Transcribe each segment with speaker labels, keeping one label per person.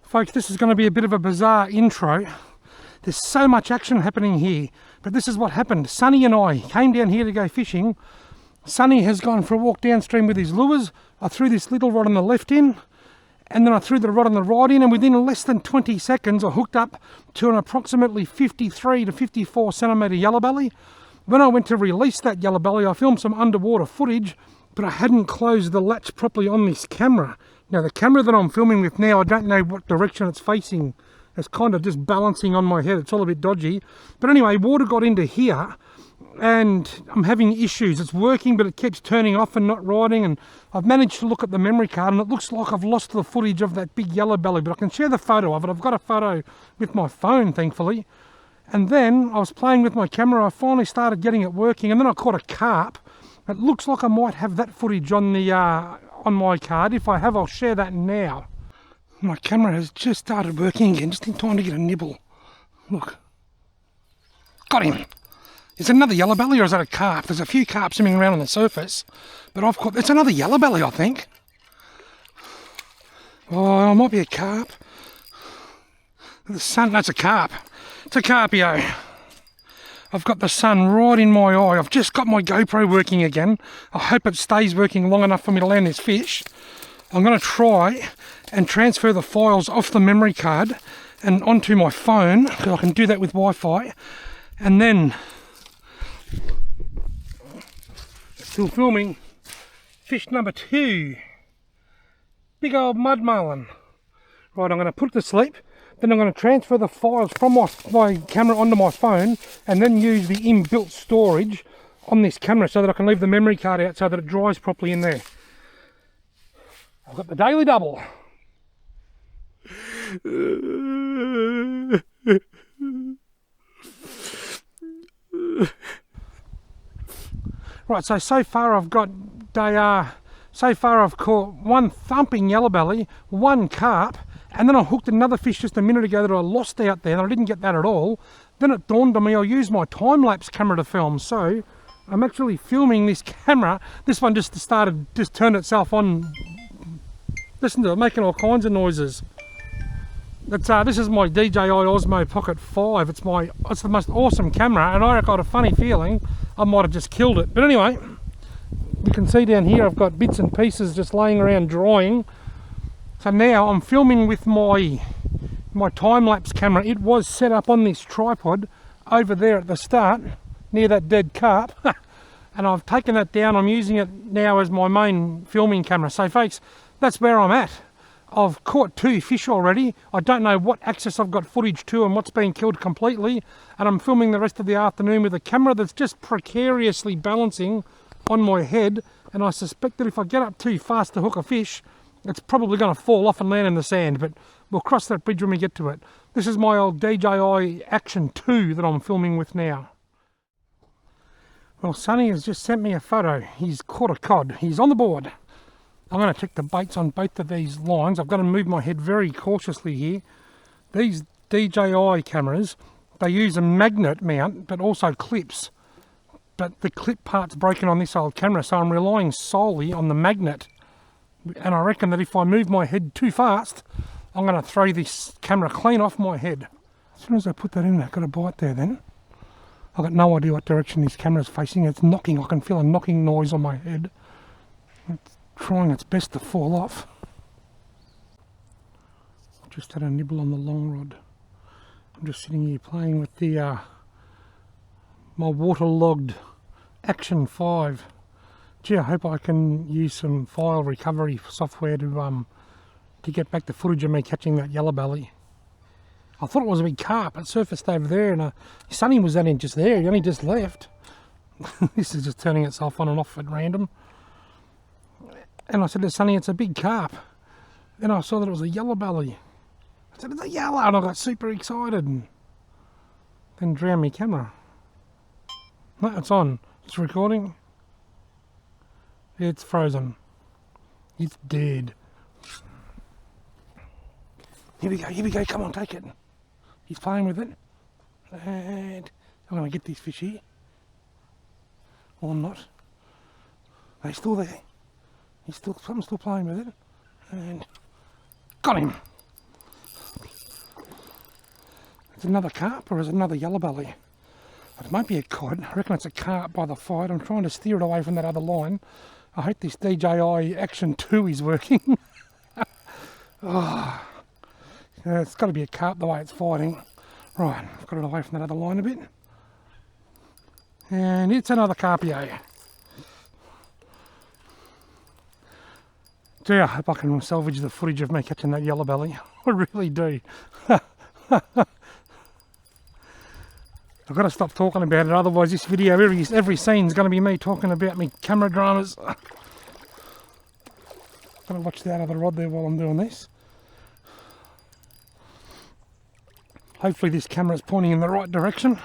Speaker 1: Folks, this is going to be a bit of a bizarre intro. There's so much action happening here, but this is what happened. Sonny and I came down here to go fishing. Sonny has gone for a walk downstream with his lures. I threw this little rod on the left in, and then I threw the rod on the right in, and within less than 20 seconds I hooked up to an approximately 53 to 54 centimetre yellowbelly. When I went to release that yellowbelly, I filmed some underwater footage, but I hadn't closed the latch properly on this camera. Now the camera that I'm filming with now, I don't know what direction it's facing. It's kind of just balancing on my head. It's all a bit dodgy. But anyway, water got into here and I'm having issues. It's working, but it keeps turning off and not riding. And I've managed to look at the memory card and it looks like I've lost the footage of that big yellowbelly, but I can share the photo of it. I've got a photo with my phone, thankfully. And then I was playing with my camera. I finally started getting it working, and then I caught a carp. It looks like I might have that footage on the on my card. If I have, I'll share that now. My camera has just started working again, just in time to get a nibble. Look. Got him. Is it another yellowbelly or is that a carp? There's a few carp swimming around on the surface, but I've caught, it's another yellowbelly, I think. Oh, it might be a carp. The sun, that's a carp. It's a carpio. I've got the sun right in my eye. I've just got my GoPro working again. I hope it stays working long enough for me to land this fish. I'm going to try and transfer the files off the memory card and onto my phone, because I can do that with Wi-Fi. And then, still filming, fish number 2. Big old mud marlin. Right, I'm going to put it to sleep. Then I'm going to transfer the files from my camera onto my phone and then use the inbuilt storage on this camera so that I can leave the memory card out so that it dries properly in there. I've got the daily double. Right, so far I've got I've caught one thumping yellowbelly, one carp, and then I hooked another fish just a minute ago that I lost out there, and I didn't get that at all. Then it dawned on me I'll use my time-lapse camera to film, so I'm actually filming this camera. This one just turned itself on. Listen to it, making all kinds of noises. This is my DJI Osmo Pocket 5. It's the most awesome camera, and I got a funny feeling I might have just killed it. But anyway, you can see down here I've got bits and pieces just laying around drying. So now I'm filming with my time-lapse camera. It was set up on this tripod over there at the start near that dead carp. And I've taken that down. I'm using it now as my main filming camera. So folks, that's where I'm at. I've caught 2 fish already. I don't know what axis I've got footage to and what's been killed completely. And I'm filming the rest of the afternoon with a camera that's just precariously balancing on my head. And I suspect that if I get up too fast to hook a fish, it's probably going to fall off and land in the sand, but we'll cross that bridge when we get to it. This is my old DJI Action 2 that I'm filming with now. Well, Sonny has just sent me a photo. He's caught a cod. He's on the board. I'm going to check the baits on both of these lines. I've got to move my head very cautiously here. These DJI cameras, they use a magnet mount, but also clips. But the clip part's broken on this old camera, so I'm relying solely on the magnet. And I reckon that if I move my head too fast, I'm going to throw this camera clean off my head. As soon as I put that in, I've got a bite there then. I've got no idea what direction this camera's facing. It's knocking. I can feel a knocking noise on my head. It's trying its best to fall off. I just had a nibble on the long rod. I'm just sitting here playing with the my waterlogged Action 5. Gee, I hope I can use some file recovery software to get back the footage of me catching that yellowbelly. I thought it was a big carp. It surfaced over there, and Sonny was only just there. He only just left. This is just turning itself on and off at random. And I said to Sonny, it's a big carp. Then I saw that it was a yellowbelly. I said, it's a yellow, and I got super excited. And then drowned my camera. No, it's on. It's recording. It's frozen. It's dead. Here we go, come on, take it. He's playing with it. And I'm going to get these fish here. Or not. They're still there. I'm still playing with it. And got him. It's another carp or is it another yellowbelly? It might be a cod. I reckon it's a carp by the fight. I'm trying to steer it away from that other line. I hope this DJI Action 2 is working. Oh, yeah, it's got to be a carp the way it's fighting. Right, I've got it away from that other line a bit. And it's another carpio. Gee, I hope I can salvage the footage of me catching that yellowbelly. I really do. I've got to stop talking about it, otherwise this video, every scene's going to be me talking about me camera dramas. Got to watch the out of the rod there while I'm doing this. Hopefully this camera's pointing in the right direction.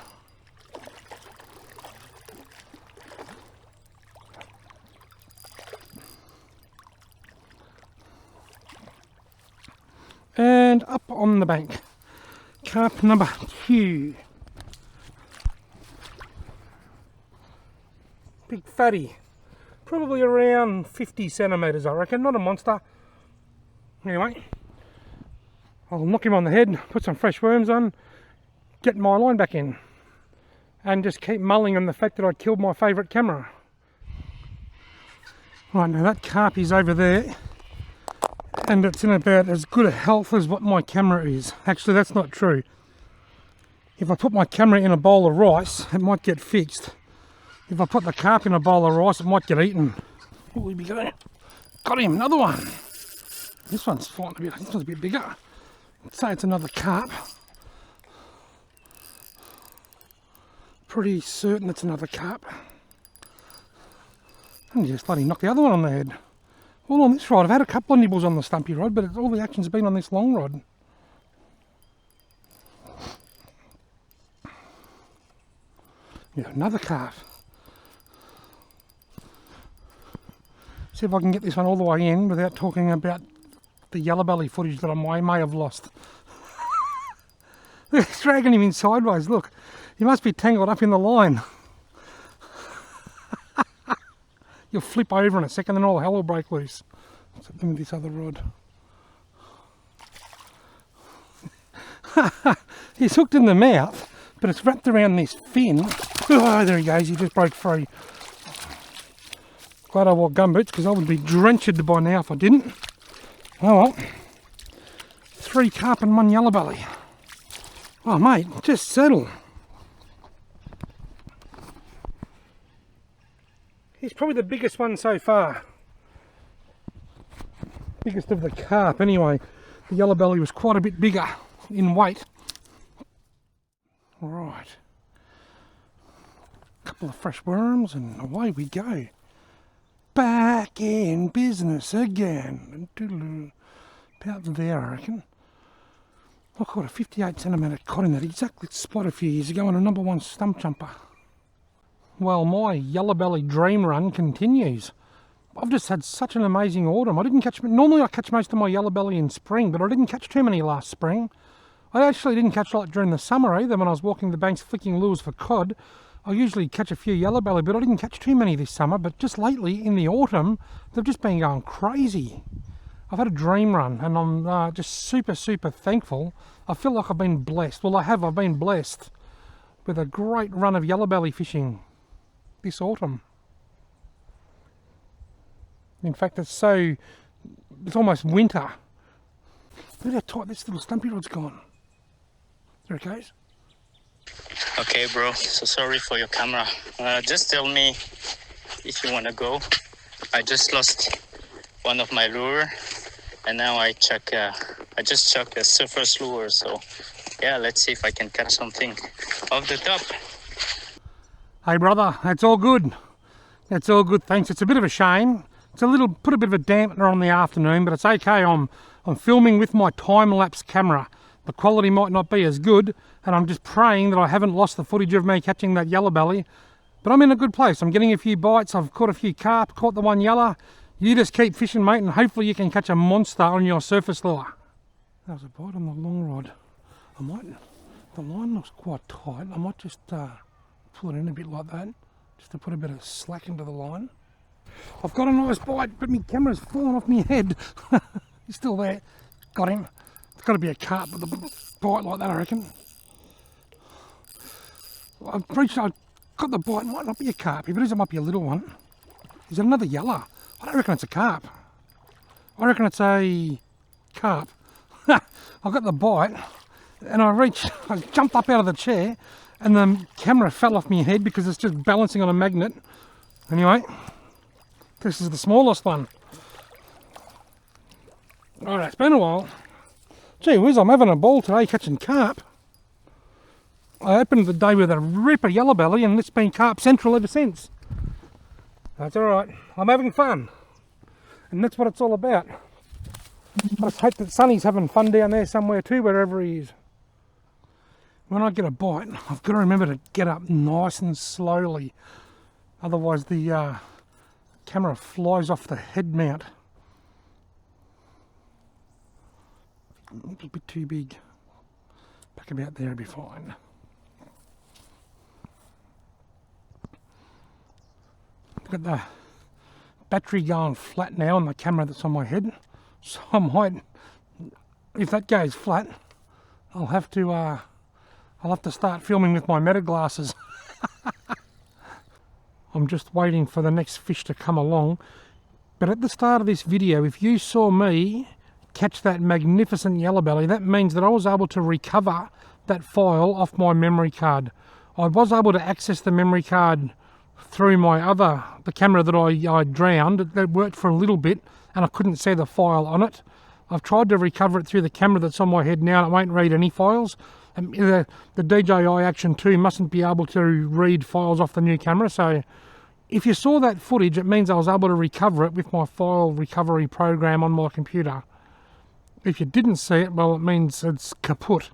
Speaker 1: And up on the bank, carp number 2. Big fatty, probably around 50 centimetres I reckon, not a monster. Anyway, I'll knock him on the head, put some fresh worms on, get my line back in, and just keep mulling on the fact that I killed my favourite camera. Right, now that carp is over there, and it's in about as good a health as what my camera is. Actually, that's not true. If I put my camera in a bowl of rice, it might get fixed. If I put the carp in a bowl of rice, it might get eaten. What will we be going? Got him, another one. This one's fighting a bit, this one's a bit bigger. I'd say it's another carp. Pretty certain it's another carp. And just bloody knocked the other one on the head. All on this rod. I've had a couple of nibbles on the stumpy rod, but all the action's been on this long rod. Yeah, another calf. See if I can get this one all the way in without talking about the yellowbelly footage that I may have lost. It's dragging him in sideways, look. He must be tangled up in the line. You'll flip over in a second and all hell will break loose. What's happening with this other rod? He's hooked in the mouth, but it's wrapped around this fin. Oh, there he goes, he just broke free. Glad I wore gumboots because I would be drenched by now if I didn't. Oh well. 3 carp and 1 yellowbelly. Oh mate, just settle. He's probably the biggest one so far. Biggest of the carp anyway. The yellowbelly was quite a bit bigger in weight. Right. Couple of fresh worms and away we go. Back in business again. About there I reckon. I caught a 58 centimetre cod in that exact spot a few years ago on a number 1 stump jumper. Well, my yellowbelly dream run continues. I've just had such an amazing autumn. Normally I catch most of my yellowbelly in spring, but I didn't catch too many last spring. I actually didn't catch a lot during the summer either when I was walking the banks flicking lures for cod. I usually catch a few yellowbelly, but I didn't catch too many this summer. But just lately, in the autumn, they've just been going crazy. I've had a dream run, and I'm just super, super thankful. I feel like I've been blessed. Well, I've been blessed with a great run of yellowbelly fishing this autumn. In fact, it's almost winter. Look how tight this little stumpy rod's gone. There it goes.
Speaker 2: Okay, bro, so sorry for your camera. Just tell me if you want to go. I just lost one of my lure, and now I just chucked a surface lure, so yeah, let's see if I can catch something off the top.
Speaker 1: Hey brother, that's all good. That's all good, thanks. It's a bit of a shame. Put a bit of a dampener on the afternoon, but it's okay. I'm filming with my time-lapse camera. The quality might not be as good, and I'm just praying that I haven't lost the footage of me catching that yellowbelly. But I'm in a good place. I'm getting a few bites. I've caught a few carp, caught the 1 yellow. You just keep fishing, mate, and hopefully you can catch a monster on your surface lure. That was a bite on the long rod. The line looks quite tight. I might just pull it in a bit like that, just to put a bit of slack into the line. I've got a nice bite, but my camera's fallen off my head. He's still there. Got him. It's got to be a carp with a bite like that, I reckon. I've reached, I got the bite. It might not be a carp. If it is, it might be a little one. Is it another yellow? I don't reckon it's a carp. I reckon it's a carp. I got the bite and I jumped up out of the chair and the camera fell off my head because it's just balancing on a magnet. Anyway, this is the smallest one. Alright, it's been a while. Gee whiz, I'm having a ball today catching carp. I opened the day with a ripper yellowbelly and it's been carp central ever since. That's alright, I'm having fun. And that's what it's all about. I just hope that Sonny's having fun down there somewhere too, wherever he is. When I get a bite, I've got to remember to get up nice and slowly. Otherwise the camera flies off the head mount. A little bit too big. Back about there will be fine. I've got the battery going flat now on the camera that's on my head. So I might, if that goes flat, I'll have to start filming with my meta glasses. I'm just waiting for the next fish to come along. But at the start of this video, if you saw me catch that magnificent yellowbelly, that means that I was able to recover that file off my memory card. I was able to access the memory card through the camera that I drowned. That worked for a little bit and I couldn't see the file on it. I've tried to recover it through the camera that's on my head now and it won't read any files. The DJI Action 2 mustn't be able to read files off the new camera, so if you saw that footage, it means I was able to recover it with my file recovery program on my computer. If you didn't see it, well, it means it's kaput,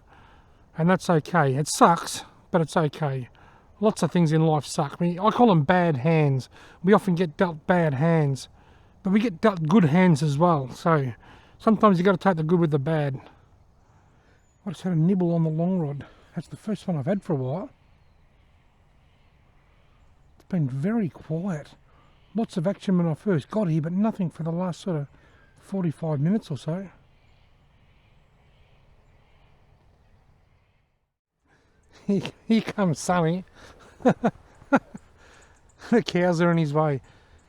Speaker 1: and that's okay. It sucks, but it's okay. Lots of things in life suck. I call them bad hands. We often get dealt bad hands, but we get dealt good hands as well, so sometimes you've got to take the good with the bad. I just had a nibble on the long rod. That's the first one I've had for a while. It's been very quiet. Lots of action when I first got here, but nothing for the last sort of 45 minutes or so. Here comes Sonny. The cows are in his way.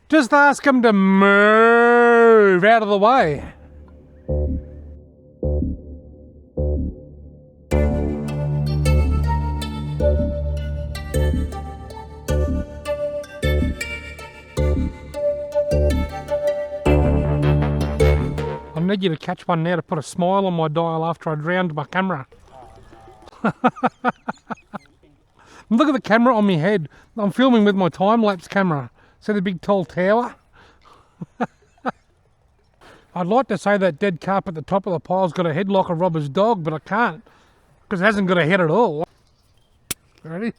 Speaker 1: Just ask him to move out of the way. I need you to catch one now to put a smile on my dial after I drowned my camera. Look at the camera on my head. I'm filming with my time-lapse camera. See the big tall tower? I'd like to say that dead carp at the top of the pile's got a head like a robber's dog, but I can't, because it hasn't got a head at all. Ready?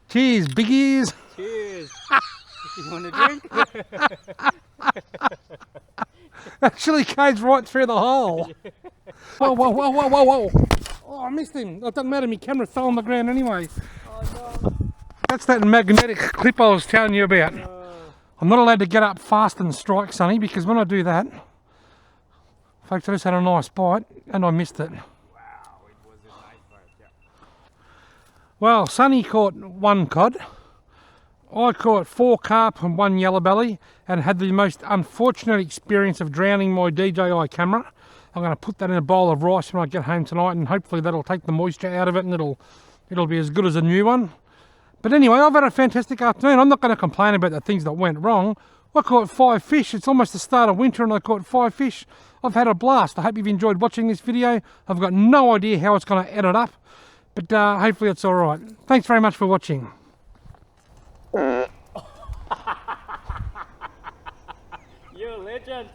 Speaker 1: Cheers, big ears. Cheers. You want a drink? Actually goes right through the hole. Whoa, whoa, whoa, whoa, whoa, whoa. Oh, I missed him. It doesn't matter, my camera fell on the ground anyway. Oh, no. That's that magnetic clip I was telling you about. I'm not allowed to get up fast and strike, Sonny, because when I do that, folks, I just had a nice bite and I missed it. Wow, it was a nice bite, yeah. Well, Sonny caught one cod. I caught 4 carp and 1 yellowbelly and had the most unfortunate experience of drowning my DJI camera. I'm going to put that in a bowl of rice when I get home tonight, and hopefully that'll take the moisture out of it and it'll be as good as a new one. But anyway, I've had a fantastic afternoon. I'm not going to complain about the things that went wrong. I caught 5 fish. It's almost the start of winter and I caught 5 fish. I've had a blast. I hope you've enjoyed watching this video. I've got no idea how it's going to edit up, but hopefully it's all right. Thanks very much for watching.
Speaker 3: You're a legend.